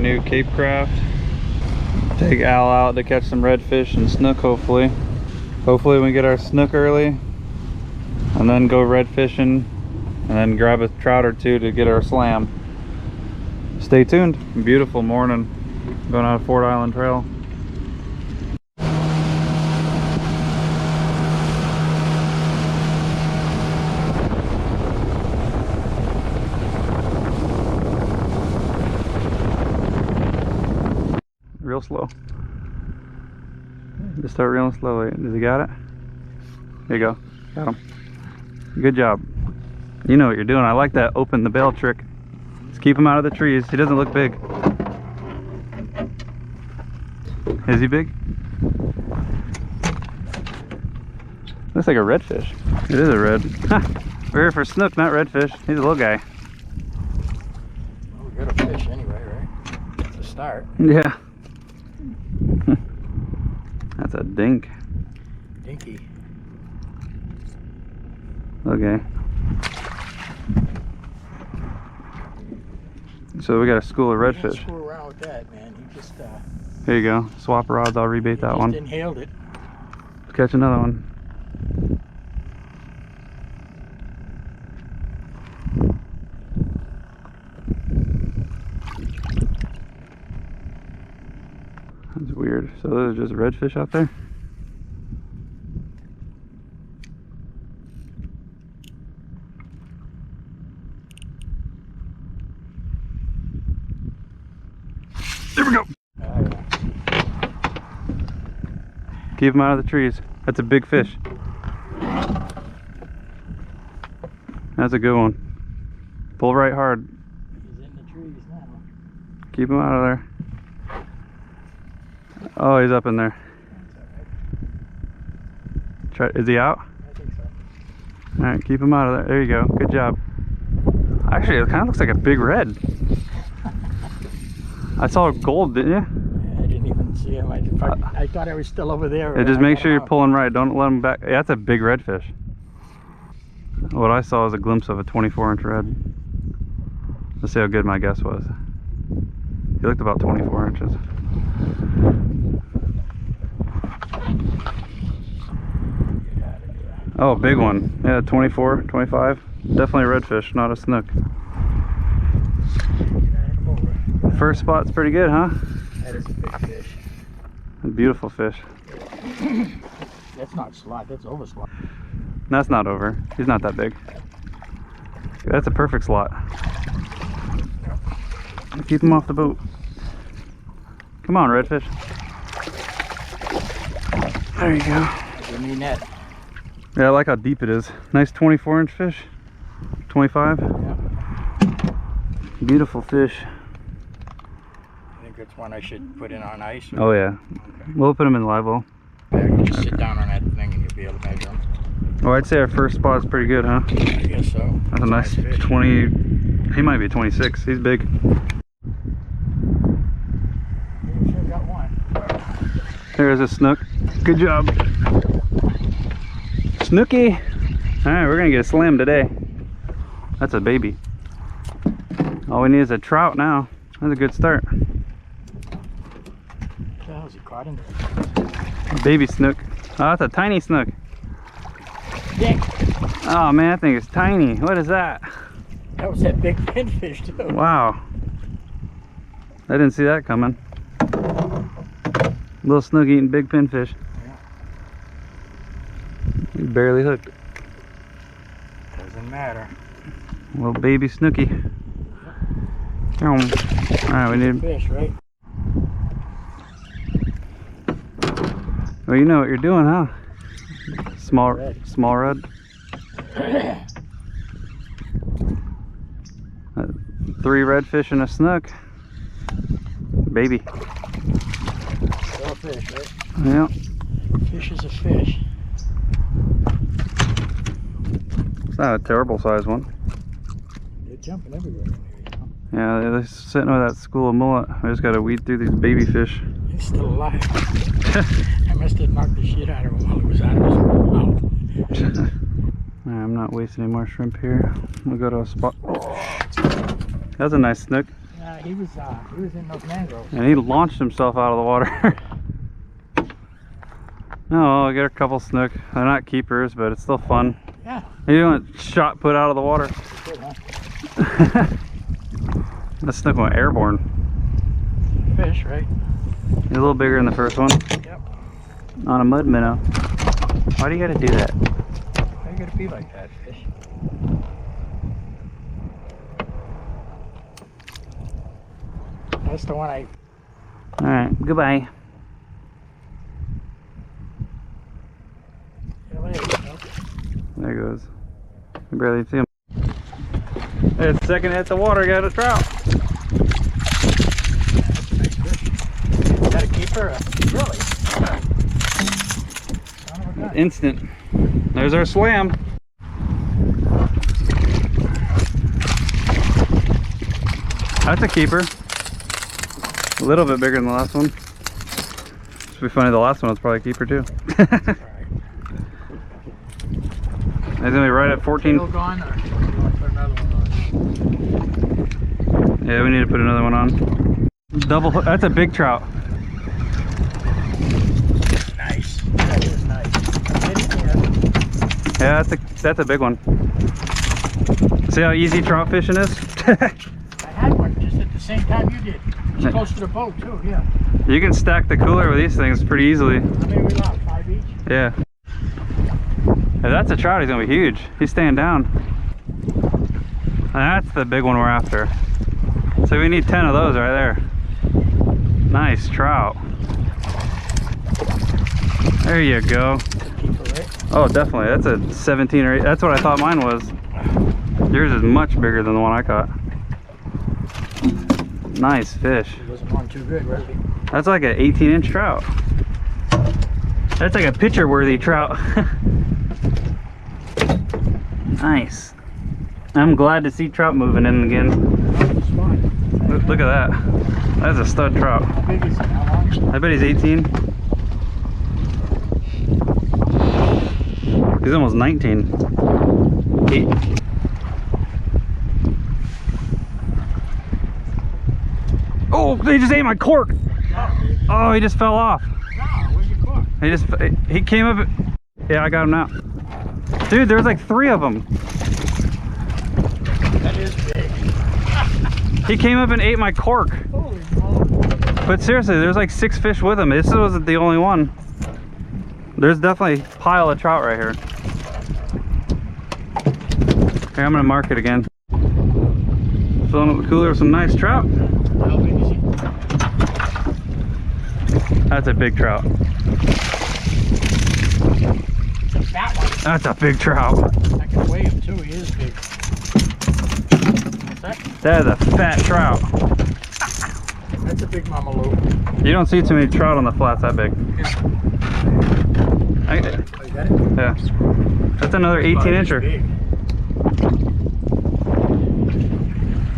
new Cape Craft. Take Al out to catch some redfish and snook, hopefully. Hopefully we get our snook early and then go red fishing and then grab a trout or two to get our slam. Stay tuned. Beautiful morning going on a Fort Island trail. Real slow. Just start real slowly. Does he got it? There you go. Got him. Good job. You know what you're doing. I like that open the bail trick. Just keep him out of the trees. He doesn't look big. Is he big? Looks like a redfish. It is a red. We're here for snook, not redfish. He's a little guy. Well, we got a fish anyway, right? That's a start. Yeah. That's a dink. Dinky. Okay. So we got a school of redfish. Screw around with that, man. He just There you go. Swap rods. I'll rebait that one. Inhaled it. Let's catch another one. That's weird. So those are just redfish out there? There we go. Keep them out of the trees. That's a big fish. That's a good one. Pull right hard. He's in the trees now. Keep him out of there. Oh, he's up in there. Try, is he out? I think so. Alright, keep him out of there. There you go. Good job. Actually, it kind of looks like a big red. I saw gold, didn't you? Yeah, I didn't even see him. I thought I was still over there. Yeah, just make sure you're pulling right. Don't let him back. Yeah, that's a big redfish. What I saw was a glimpse of a 24-inch red. Let's see how good my guess was. He looked about 24 inches. Oh, big one. Yeah, 24, 25. Definitely a redfish, not a snook. First spot's pretty good, huh? That is a big fish. A beautiful fish. That's not slot, that's over slot. That's not over. He's not that big. That's a perfect slot. Keep him off the boat. Come on, redfish. There you go. Give me net. Yeah, I like how deep it is. Nice 24-inch fish. 25. Yeah. Beautiful fish. I think that's one I should put in on ice. Oh yeah. Okay. We'll put him in live well. Yeah, you just sit down on that thing and you'll be able to measure them. Oh, I'd say our first spot is pretty good, huh? I guess so. That's a nice 20. He might be 26. He's big. You sure got one. There's a snook. Good job. Snooky. Alright, we're gonna get a slam today. That's a baby. All we need is a trout now. That's a good start. What the hell is he caught in? A baby snook. Oh, that's a tiny snook. Dick. Oh man, that thing is tiny. What is that? That was that big pinfish too. Wow. I didn't see that coming. Little snook eating big pinfish. Yeah. He barely hooked. Doesn't matter. Little baby snooky. Alright, we need Fish, right? Well, you know what you're doing, huh? Small Red. small red. 3 redfish and a snook. Baby. Still a fish, right? Yeah. Fish is a fish. It's not a terrible size one. They're jumping everywhere in here, you know? Yeah, they're sitting with that school of mullet. I just gotta weed through these baby fish. He's still alive. I must have knocked the shit out of him while he was out of his mouth. I'm not wasting any more shrimp here. We'll go to a spot. That's a nice snook. he was in those mangroves. And he launched himself out of the water. No, I get a couple snook. They're not keepers, but it's still fun. Yeah. You want shot put out of the water. Good, huh? That snook went airborne. Fish, right? He's a little bigger than the first one. Yep. On a mud minnow. Why do you gotta do that? Why you gotta be like that, fish? That's the one I... Alright, goodbye. There he goes. You barely see him. It's second hit the water, got a trout. Is that a keeper? Really? Son of a gun. Instant. There's our slam. That's a keeper. A little bit bigger than the last one. Should be funny, the last one was probably a keeper too. He's gonna be right at 14. Still gone, or you want to put another one on? Yeah, we need to put another one on. Double hook. That's a big trout. Nice. That is nice. Yeah, that's a big one. See how easy trout fishing is? I had one just at the same time you did. It's close to the boat too, yeah. You can stack the cooler with these things pretty easily. How many we lost? 5 each? Yeah. If that's a trout, he's gonna be huge. He's staying down. And that's the big one we're after. So we need 10 of those right there. Nice trout. There you go. Keeper, right? Oh, definitely. That's a 17 or 8. That's what I thought mine was. Yours is much bigger than the one I caught. Nice fish. He wasn't on too good, was he? That's like an 18-inch trout. That's like a picture-worthy trout. Nice. I'm glad to see trout moving in again. Look at that. That's a stud trout. How big is he? How long? I bet he's 18. He's almost 19. 8. Oh, they just ate my cork. Oh, he just fell off. No, where's your cork? He came up. Yeah, I got him now. Dude, there's like 3 of them. That is big. He came up and ate my cork. Holy moly. But seriously, there's like 6 fish with him. This wasn't the only one. There's definitely a pile of trout right here. Here, I'm gonna mark it again. Filling up the cooler with some nice trout. How big is he? That's a big trout. That one. That's a big trout. I can weigh him too. He is big. What's that? That is a fat trout. That's a big mama Lou. You don't see too many trout on the flats that big. Oh, you got it? Yeah. That's another 18-incher. Big.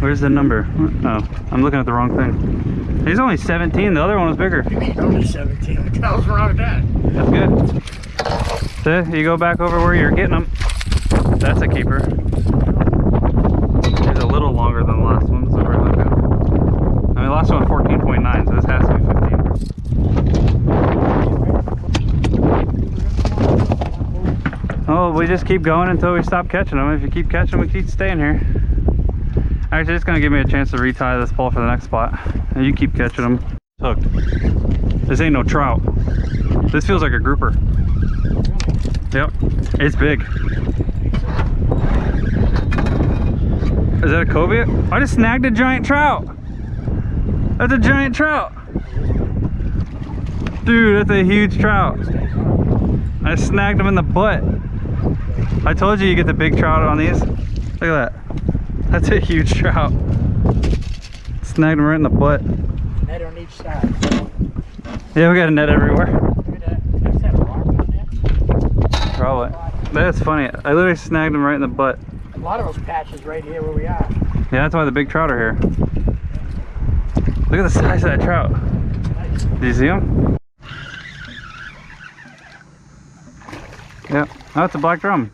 Where's the number? Oh, I'm looking at the wrong thing. He's only 17. The other one was bigger. He's only 17. What the hell's wrong with that? That's good. So you go back over where you're getting them. That's a keeper. He's a little longer than the last one, so we're like that. I mean, the last one was 14.9, so this has to be 15. Oh, we just keep going until we stop catching them. If you keep catching them, we keep staying here. Actually, it's gonna give me a chance to retie this pole for the next spot. And you keep catching them. Hooked. This ain't no trout. This feels like a grouper. Yep, it's big. Is that a cobia? I just snagged a giant trout. That's a giant trout. Dude, that's a huge trout. I snagged him in the butt. I told you get the big trout on these. Look at that. That's a huge trout. Snagged him right in the butt. Net on each side. Yeah, we got a net everywhere. Look at that. That's that rock on there. Probably. That's funny. I literally snagged him right in the butt. A lot of those patches right here where we are. Yeah, that's why the big trout are here. Look at the size of that trout. Nice. Do you see him? Yeah. Oh, it's a black drum.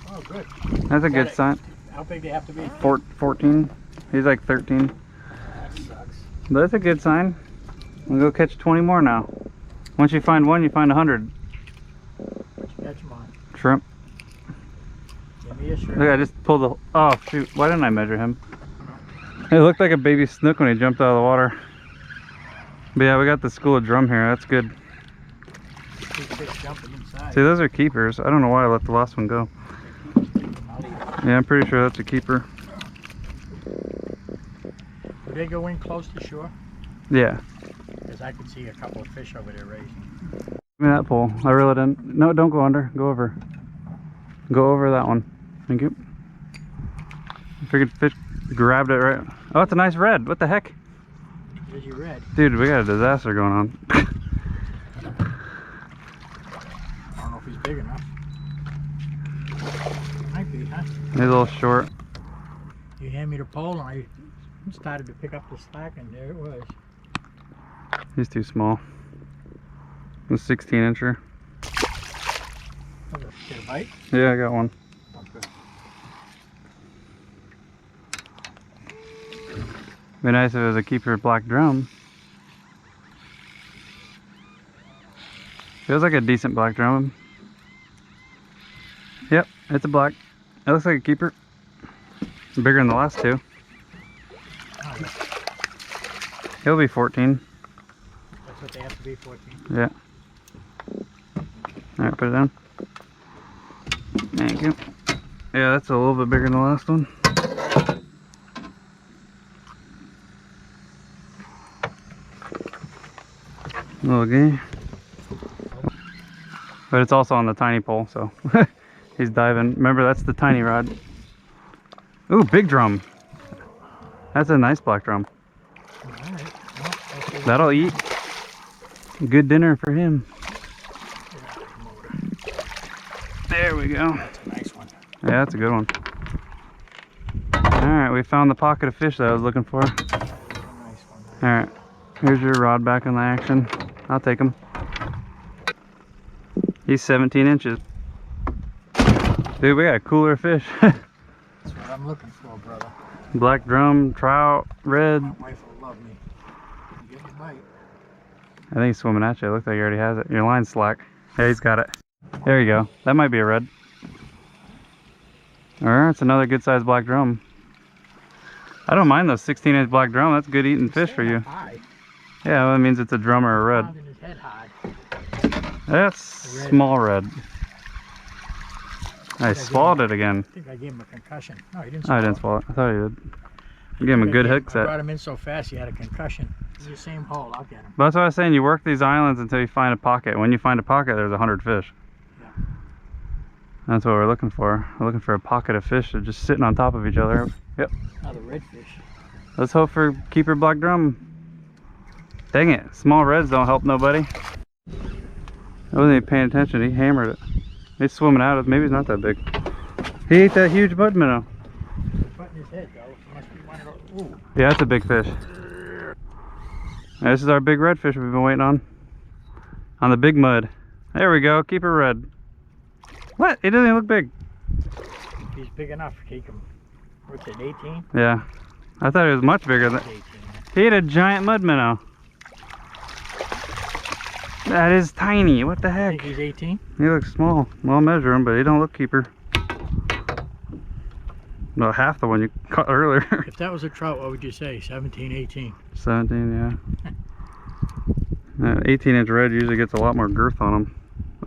Oh, good. That's a good sign. How big do they have to be? 14. He's like 13. That sucks. That's a good sign. We'll go catch 20 more now. Once you find one, you find 100. What you catch them on? Shrimp. Give me a shrimp. Look, I just pulled the... Oh, shoot. Why didn't I measure him? It looked like a baby snook when he jumped out of the water. But yeah, we got the school of drum here. That's good. Big fish jumping inside. See, those are keepers. I don't know why I let the last one go. I'll eat it. Yeah, I'm pretty sure that's a keeper. Would they go in close to shore? Yeah. Because I could see a couple of fish over there raising. Give me that pole. I reel it in. No, don't go under. Go over. Go over that one. Thank you. Figured fish grabbed it right. Oh, it's a nice red. What the heck? There's your red. Dude, we got a disaster going on. I don't know if he's big enough. Might be, huh? He's a little short. You hand me the pole and I started to pick up the slack and there it was. He's too small. A 16-incher. Get a bite? Yeah, I got one. Okay. Be nice if it was a keeper black drum. Feels like a decent black drum. Yep, it's a black. It looks like a keeper. Bigger than the last two. Oh, yeah. He'll be 14. That's what they have to be, 14. Yeah. Alright, put it down. Thank you. Yeah, that's a little bit bigger than the last one. Okay. But it's also on the tiny pole, so he's diving. Remember, that's the tiny rod. Ooh, big drum. That's a nice black drum. Alright. Well, okay. That'll eat. Good dinner for him. There we go. That's a nice one. Yeah, that's a good one. Alright, we found the pocket of fish that I was looking for. That's a nice one. Alright, here's your rod back in the action. I'll take him. He's 17 inches. Dude, we got cooler fish. That's what I'm looking for, brother. Black drum, trout, red. My wife will love me. You get your bite. I think he's swimming at you. It looks like he already has it. Your line's slack. Yeah, he's got it. There you go. That might be a red. Alright, it's another good sized black drum. I don't mind those 16-inch black drum. That's good eating fish for you. High. Yeah, well, that means it's a drum or a red. Pounding his head high. That's small red. I swallowed it again. I think I gave him a concussion. No, he didn't Oh, swallow I didn't swallow it. I thought he did. You gave him a good hook I set. brought him in so fast he had a concussion. It's the same hole. I'll get him. But that's what I was saying. You work these islands until you find a pocket. When you find a pocket, there's 100 fish. Yeah. That's what we're looking for. We're looking for a pocket of fish that are just sitting on top of each other. Yep. Another redfish. Let's hope for keeper black drum. Dang it. Small reds don't help nobody. I wasn't even paying attention. He hammered it. He's swimming out of it. Maybe he's not that big. He ate that huge mud minnow. He's butting his head though. It must be one of those. Ooh. Yeah, that's a big fish. This is our big redfish we've been waiting on. On the big mud. There we go. Keeper red. What? It doesn't even look big. He's big enough to take him. What's it, 18? Yeah. I thought it was much bigger than... 18. He ate a giant mud minnow. That is tiny. What the I heck? think he's 18. He looks small. Well, I'll measure him, but he don't look keeper. About half the one you caught earlier. If that was a trout, what would you say? 17, 18? 17, yeah. 18-inch red usually gets a lot more girth on him.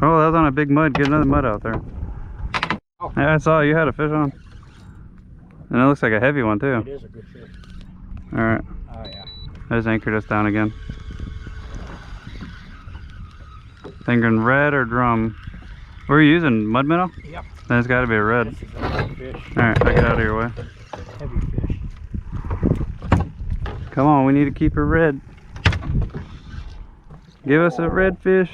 Oh, that was on a big mud. Get another mud out there. Oh. Yeah, I saw you had a fish on. And it looks like a heavy one, too. It is a good fish. Alright. Oh, yeah. I just anchored us down again. Thinking red or drum. What are you using? Mud minnow? Yep. Then it's got to be a red. This is a big fish. Alright, I get out of your way. Heavy fish. Come on, we need to keep her red. Give us a red fish.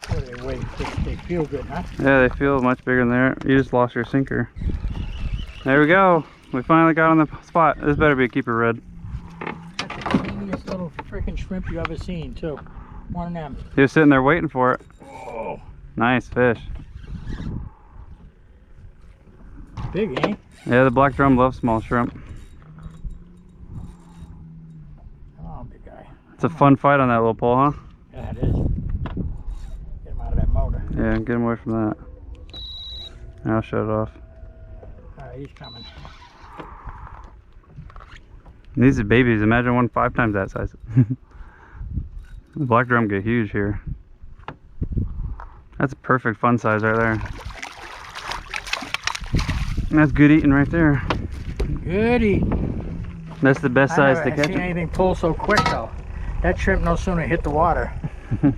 Oh, they weigh, they feel good, huh? Yeah, they feel much bigger than there. You just lost your sinker. There we go. We finally got on the spot. This better be a keeper red. That's the teeniest little freaking shrimp you ever seen, too. One of them. He was sitting there waiting for it. Oh. Nice fish. Big, eh? Yeah, the black drum loves small shrimp. It's a fun fight on that little pole, huh? Yeah, it is. Get him out of that motor. Yeah, get him away from that. I'll shut it off. Alright, he's coming. These are babies. Imagine one 5 times that size. The black drum get huge here. That's a perfect fun size right there. And that's good eating right there. Good eating. That's the best size to I never catch seen them. anything pull so quick though. That shrimp no sooner hit the water. You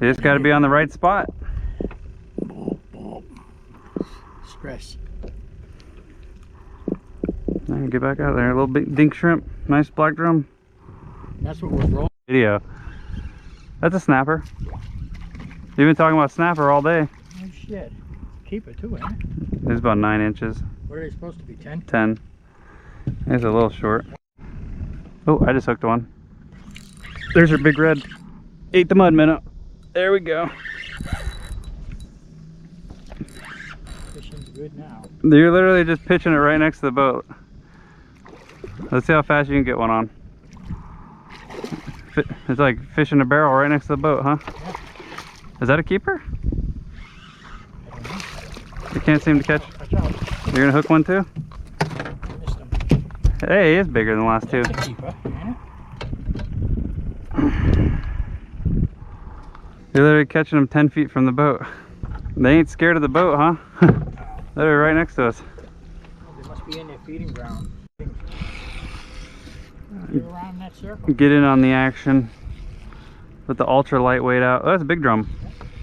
just got to be on the right spot. Stress. And get back out there. A little big dink shrimp. Nice black drum. That's what was rolling. Video. That's a snapper. You've been talking about snapper all day. Oh shit. Keep it too, ain't it? It's about 9 inches. What are they supposed to be, 10? 10. It's a little short. Oh, I just hooked one. There's your big red. Ate the mud minnow. There we go. Fishing's good now. You're literally just pitching it right next to the boat. Let's see how fast you can get one on. It's like fishing a barrel right next to the boat, huh? Yeah. Is that a keeper? I don't know. You can't seem to catch. Watch out. You're gonna hook one too? Missed him. Hey, he is bigger than the last two. That's a keeper, ain't it? You're literally catching them 10 feet from the boat. They ain't scared of the boat, huh? They're right next to us. They must be in their feeding ground. Get around that circle. Get in on the action with the ultra lightweight out. Oh, that's a big drum.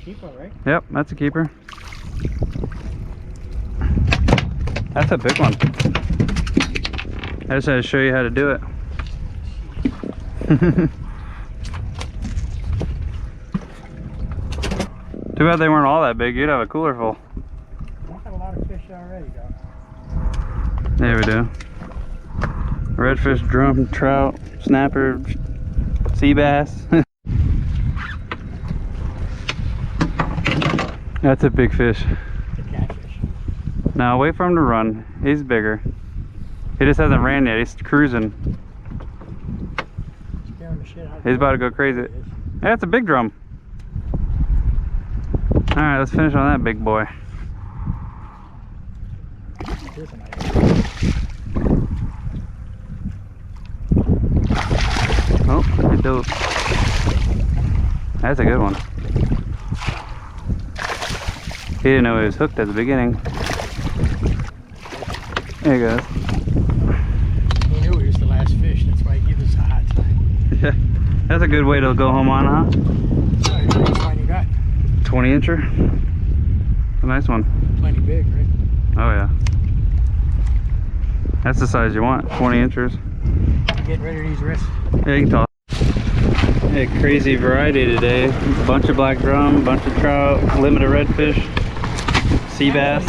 Keeper, right? Yep, that's a keeper. That's a big one. I just had to show you how to do it. Too bad they weren't all that big. You'd have a cooler full. We've got a lot of fish already, though. There we do. Redfish, drum, trout, snapper, sea bass. That's a big fish. It's a catfish. Now wait for him to run. He's bigger. He just hasn't ran yet. He's cruising. Scaring the shit out of He's about to go crazy. Yeah, it's a big drum. Alright, let's finish on that big boy. Here's a nice one. Oh, good dope. That's a good one. He didn't know he was hooked at the beginning. There he goes. He knew he was the last fish, that's why he gives us a hard time. Yeah, that's a good way to go home on, huh? Alright, what one you got? 20 incher. A nice one. Plenty big, right? Oh yeah. That's the size you want, 20 inches. You getting rid of these wrists? Yeah, you can toss. Yeah, crazy variety today. Bunch of black drum, bunch of trout, limited redfish, sea bass.